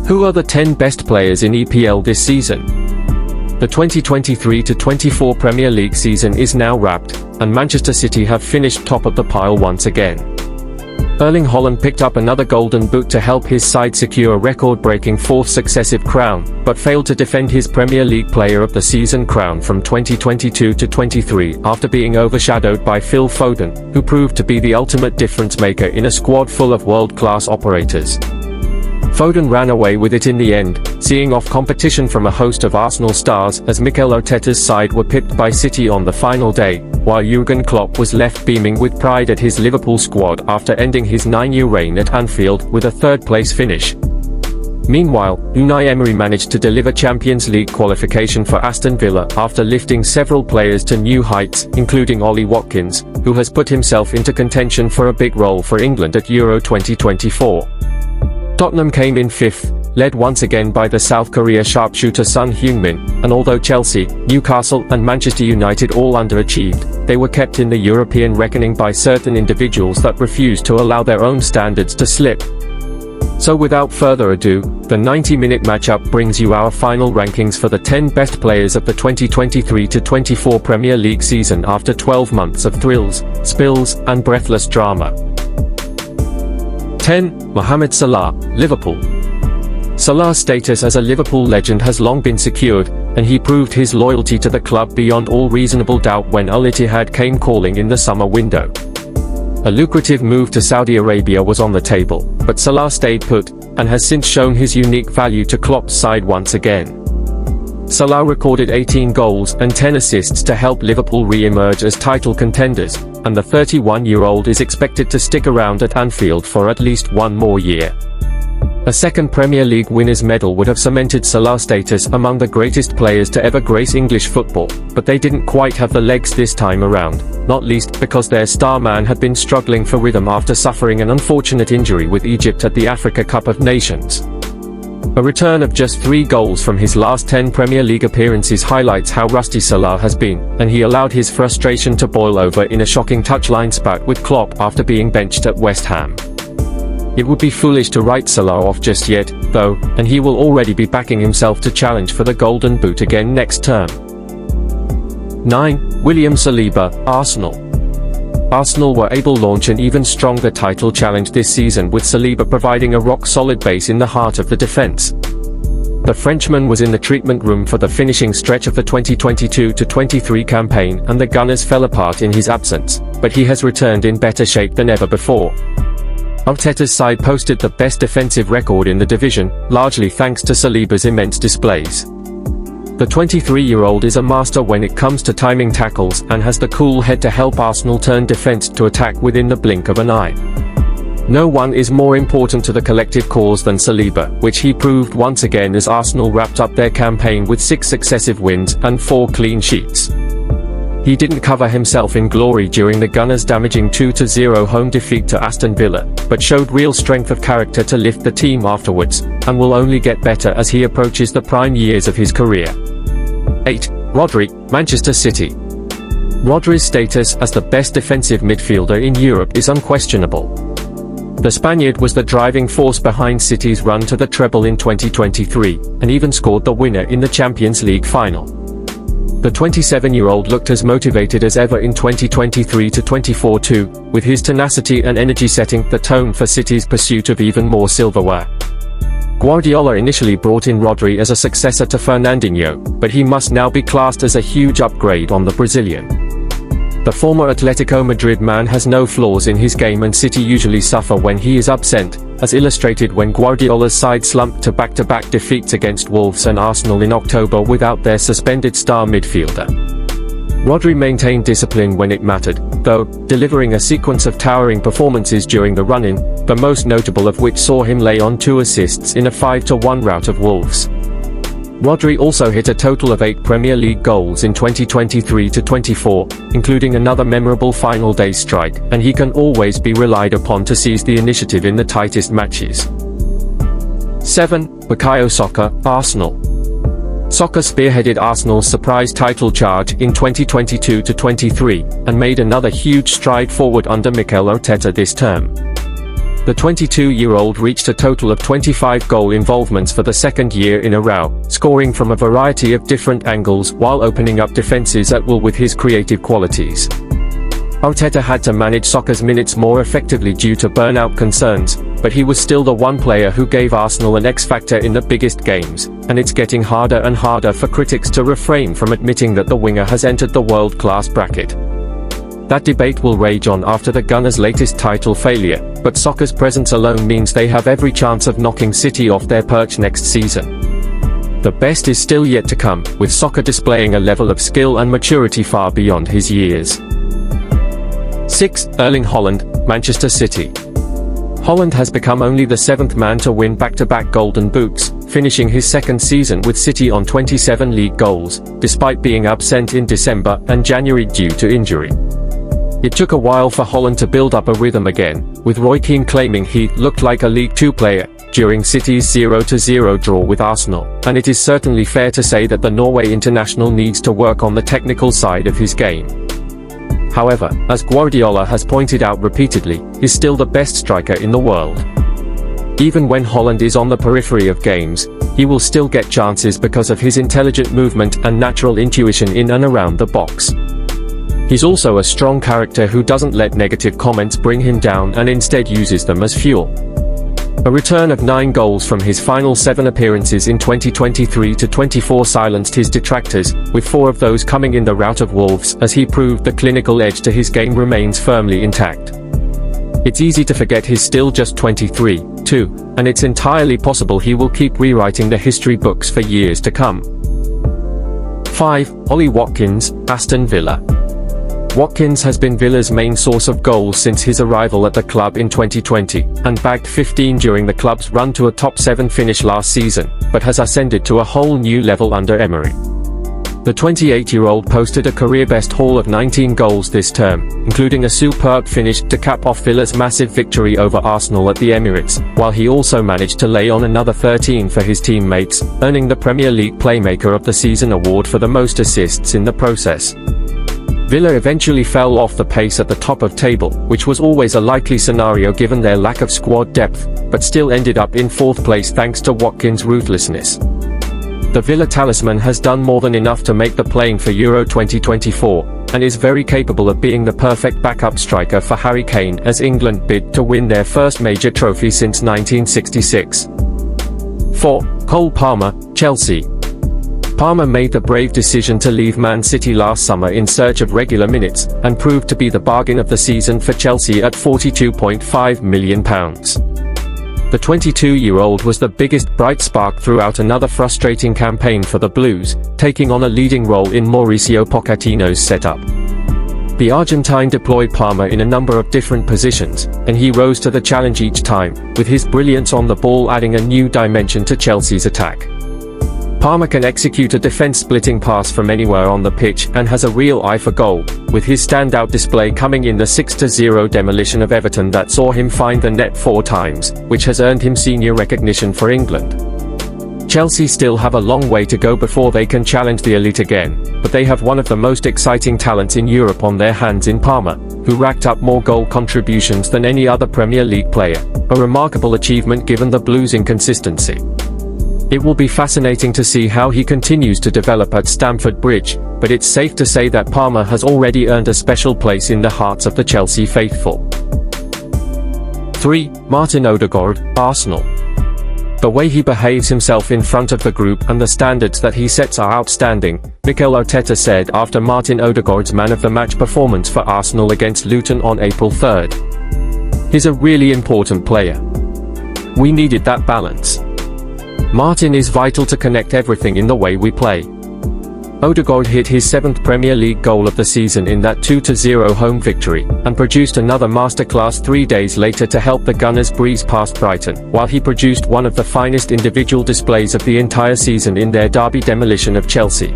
Who are the 10 best players in EPL this season? The 2023-24 Premier League season is now wrapped, and Manchester City have finished top of the pile once again. Erling Haaland picked up another golden boot to help his side secure a record-breaking fourth successive crown, but failed to defend his Premier League Player of the Season crown from 2022-23 after being overshadowed by Phil Foden, who proved to be the ultimate difference maker in a squad full of world-class operators. Foden ran away with it in the end, seeing off competition from a host of Arsenal stars as Mikel Arteta's side were pipped by City on the final day, while Jurgen Klopp was left beaming with pride at his Liverpool squad after ending his 9-year reign at Anfield with a third-place finish. Meanwhile, Unai Emery managed to deliver Champions League qualification for Aston Villa after lifting several players to new heights, including Ollie Watkins, who has put himself into contention for a big role for England at Euro 2024. Tottenham came in fifth, led once again by the South Korea sharpshooter Son Heung-min, and although Chelsea, Newcastle and Manchester United all underachieved, they were kept in the European reckoning by certain individuals that refused to allow their own standards to slip. So without further ado, the 90-minute matchup brings you our final rankings for the 10 best players of the 2023-24 Premier League season after 12 months of thrills, spills and breathless drama. 10. Mohamed Salah, Liverpool. Salah's status as a Liverpool legend has long been secured, and he proved his loyalty to the club beyond all reasonable doubt when Al Ittihad came calling in the summer window. A lucrative move to Saudi Arabia was on the table, but Salah stayed put, and has since shown his unique value to Klopp's side once again. Salah recorded 18 goals and 10 assists to help Liverpool re-emerge as title contenders, and the 31-year-old is expected to stick around at Anfield for at least one more year. A second Premier League winners' medal would have cemented Salah's status among the greatest players to ever grace English football, but they didn't quite have the legs this time around, not least because their star man had been struggling for rhythm after suffering an unfortunate injury with Egypt at the Africa Cup of Nations. A return of just 3 goals from his last 10 Premier League appearances highlights how rusty Salah has been, and he allowed his frustration to boil over in a shocking touchline spat with Klopp after being benched at West Ham. It would be foolish to write Salah off just yet, though, and he will already be backing himself to challenge for the Golden Boot again next term. 9. William Saliba, Arsenal. Arsenal were able to launch an even stronger title challenge this season with Saliba providing a rock-solid base in the heart of the defense. The Frenchman was in the treatment room for the finishing stretch of the 2022-23 campaign and the Gunners fell apart in his absence, but he has returned in better shape than ever before. Arteta's side posted the best defensive record in the division, largely thanks to Saliba's immense displays. The 23-year-old is a master when it comes to timing tackles and has the cool head to help Arsenal turn defense to attack within the blink of an eye. No one is more important to the collective cause than Saliba, which he proved once again as Arsenal wrapped up their campaign with 6 successive wins and 4 clean sheets. He didn't cover himself in glory during the Gunners' damaging 2-0 home defeat to Aston Villa, but showed real strength of character to lift the team afterwards, and will only get better as he approaches the prime years of his career. 8. Rodri, Manchester City. Rodri's status as the best defensive midfielder in Europe is unquestionable. The Spaniard was the driving force behind City's run to the treble in 2023, and even scored the winner in the Champions League final. The 27-year-old looked as motivated as ever in 2023-24 too, with his tenacity and energy setting the tone for City's pursuit of even more silverware. Guardiola initially brought in Rodri as a successor to Fernandinho, but he must now be classed as a huge upgrade on the Brazilian. The former Atletico Madrid man has no flaws in his game and City usually suffer when he is absent, as illustrated when Guardiola's side slumped to back-to-back defeats against Wolves and Arsenal in October without their suspended star midfielder. Rodri maintained discipline when it mattered, though, delivering a sequence of towering performances during the run-in, the most notable of which saw him lay on 2 assists in a 5-1 rout of Wolves. Rodri also hit a total of 8 Premier League goals in 2023-24, including another memorable final day strike, and he can always be relied upon to seize the initiative in the tightest matches. 7. Bukayo Saka, Arsenal. Saka spearheaded Arsenal's surprise title charge in 2022-23, and made another huge stride forward under Mikel Arteta this term. The 22-year-old reached a total of 25 goal involvements for the second year in a row, scoring from a variety of different angles while opening up defenses at will with his creative qualities. Arteta had to manage Saka's minutes more effectively due to burnout concerns, but he was still the one player who gave Arsenal an X-factor in the biggest games, and it's getting harder and harder for critics to refrain from admitting that the winger has entered the world-class bracket. That debate will rage on after the Gunners' latest title failure, but Saka's presence alone means they have every chance of knocking City off their perch next season. The best is still yet to come, with Saka displaying a level of skill and maturity far beyond his years. 6. Erling Haaland, Manchester City. Haaland has become only the 7th man to win back-to-back Golden Boots, finishing his second season with City on 27 league goals, despite being absent in December and January due to injury. It took a while for Haaland to build up a rhythm again, with Roy Keane claiming he looked like a League Two player during City's 0-0 draw with Arsenal, and it is certainly fair to say that the Norway international needs to work on the technical side of his game. However, as Guardiola has pointed out repeatedly, he's still the best striker in the world. Even when Haaland is on the periphery of games, he will still get chances because of his intelligent movement and natural intuition in and around the box. He's also a strong character who doesn't let negative comments bring him down and instead uses them as fuel. A return of 9 goals from his final 7 appearances in 2023-24 silenced his detractors, with 4 of those coming in the rout of Wolves, as he proved the clinical edge to his game remains firmly intact. It's easy to forget he's still just 23, too, and it's entirely possible he will keep rewriting the history books for years to come. 5. Ollie Watkins, Aston Villa. Watkins has been Villa's main source of goals since his arrival at the club in 2020, and bagged 15 during the club's run to a top 7 finish last season, but has ascended to a whole new level under Emery. The 28-year-old posted a career-best haul of 19 goals this term, including a superb finish to cap off Villa's massive victory over Arsenal at the Emirates, while he also managed to lay on another 13 for his teammates, earning the Premier League Playmaker of the Season award for the most assists in the process. Villa eventually fell off the pace at the top of table, which was always a likely scenario given their lack of squad depth, but still ended up in 4th place thanks to Watkins' ruthlessness. The Villa talisman has done more than enough to make the plane for Euro 2024, and is very capable of being the perfect backup striker for Harry Kane as England bid to win their first major trophy since 1966. 4. Cole Palmer, Chelsea. Palmer made the brave decision to leave Man City last summer in search of regular minutes, and proved to be the bargain of the season for Chelsea at £42.5 million. The 22-year-old was the biggest bright spark throughout another frustrating campaign for the Blues, taking on a leading role in Mauricio Pochettino's setup. The Argentine deployed Palmer in a number of different positions, and he rose to the challenge each time, with his brilliance on the ball adding a new dimension to Chelsea's attack. Palmer can execute a defense-splitting pass from anywhere on the pitch and has a real eye for goal, with his standout display coming in the 6-0 demolition of Everton that saw him find the net 4 times, which has earned him senior recognition for England. Chelsea still have a long way to go before they can challenge the elite again, but they have one of the most exciting talents in Europe on their hands in Palmer, who racked up more goal contributions than any other Premier League player, a remarkable achievement given the Blues' inconsistency. It will be fascinating to see how he continues to develop at Stamford Bridge, but it's safe to say that Palmer has already earned a special place in the hearts of the Chelsea faithful. 3. Martin Ødegaard, Arsenal. The way he behaves himself in front of the group and the standards that he sets are outstanding, Mikel Arteta said after Martin Ødegaard's man-of-the-match performance for Arsenal against Luton on April 3rd. He's a really important player. We needed that balance. Martin is vital to connect everything in the way we play. Ødegaard hit his 7th Premier League goal of the season in that 2-0 home victory, and produced another masterclass 3 days later to help the Gunners breeze past Brighton, while he produced one of the finest individual displays of the entire season in their derby demolition of Chelsea.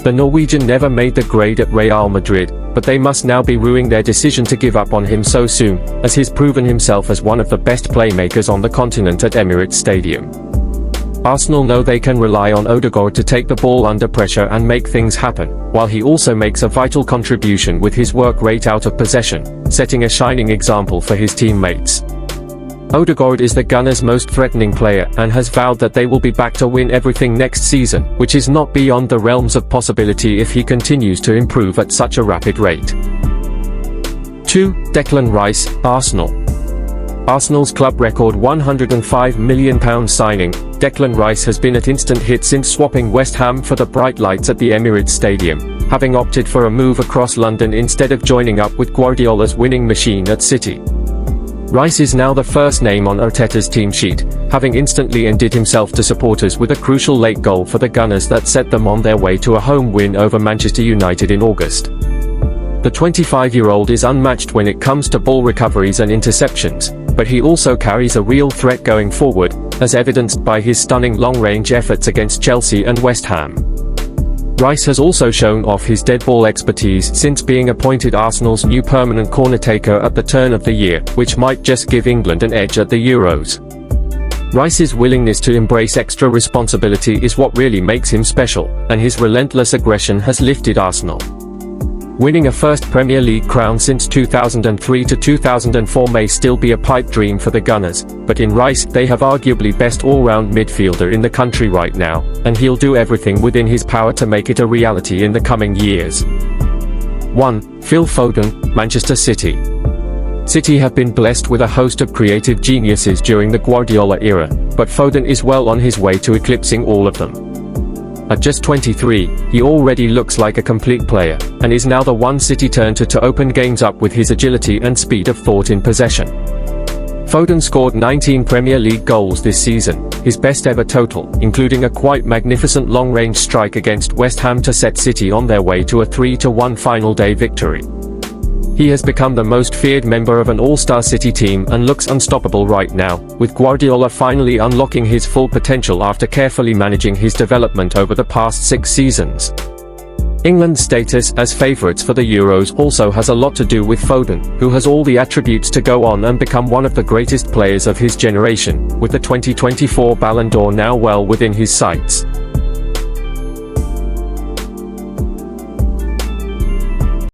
The Norwegian never made the grade at Real Madrid, but they must now be rueing their decision to give up on him so soon, as he's proven himself as one of the best playmakers on the continent at Emirates Stadium. Arsenal know they can rely on Ødegaard to take the ball under pressure and make things happen, while he also makes a vital contribution with his work rate out of possession, setting a shining example for his teammates. Ødegaard is the Gunners' most threatening player and has vowed that they will be back to win everything next season, which is not beyond the realms of possibility if he continues to improve at such a rapid rate. 2. Declan Rice, Arsenal. Arsenal's club record £105 million signing, Declan Rice has been at instant hit since swapping West Ham for the bright lights at the Emirates Stadium, having opted for a move across London instead of joining up with Guardiola's winning machine at City. Rice is now the first name on Arteta's team sheet, having instantly endeared himself to supporters with a crucial late goal for the Gunners that set them on their way to a home win over Manchester United in August. The 25-year-old is unmatched when it comes to ball recoveries and interceptions, but he also carries a real threat going forward, as evidenced by his stunning long-range efforts against Chelsea and West Ham. Rice has also shown off his dead ball expertise since being appointed Arsenal's new permanent corner taker at the turn of the year, which might just give England an edge at the Euros. Rice's willingness to embrace extra responsibility is what really makes him special, and his relentless aggression has lifted Arsenal. Winning a first Premier League crown since 2003 to 2004 may still be a pipe dream for the Gunners, but in Rice they have arguably best all-round midfielder in the country right now, and he'll do everything within his power to make it a reality in the coming years. 1. Phil Foden, Manchester City. City have been blessed with a host of creative geniuses during the Guardiola era, but Foden is well on his way to eclipsing all of them. At just 23, he already looks like a complete player, and is now the one City turn to open games up with his agility and speed of thought in possession. Foden scored 19 Premier League goals this season, his best ever total, including a quite magnificent long-range strike against West Ham to set City on their way to a 3-1 final day victory. He has become the most feared member of an all-star City team and looks unstoppable right now, with Guardiola finally unlocking his full potential after carefully managing his development over the past 6 seasons. England's status as favourites for the Euros also has a lot to do with Foden, who has all the attributes to go on and become one of the greatest players of his generation, with the 2024 Ballon d'Or now well within his sights.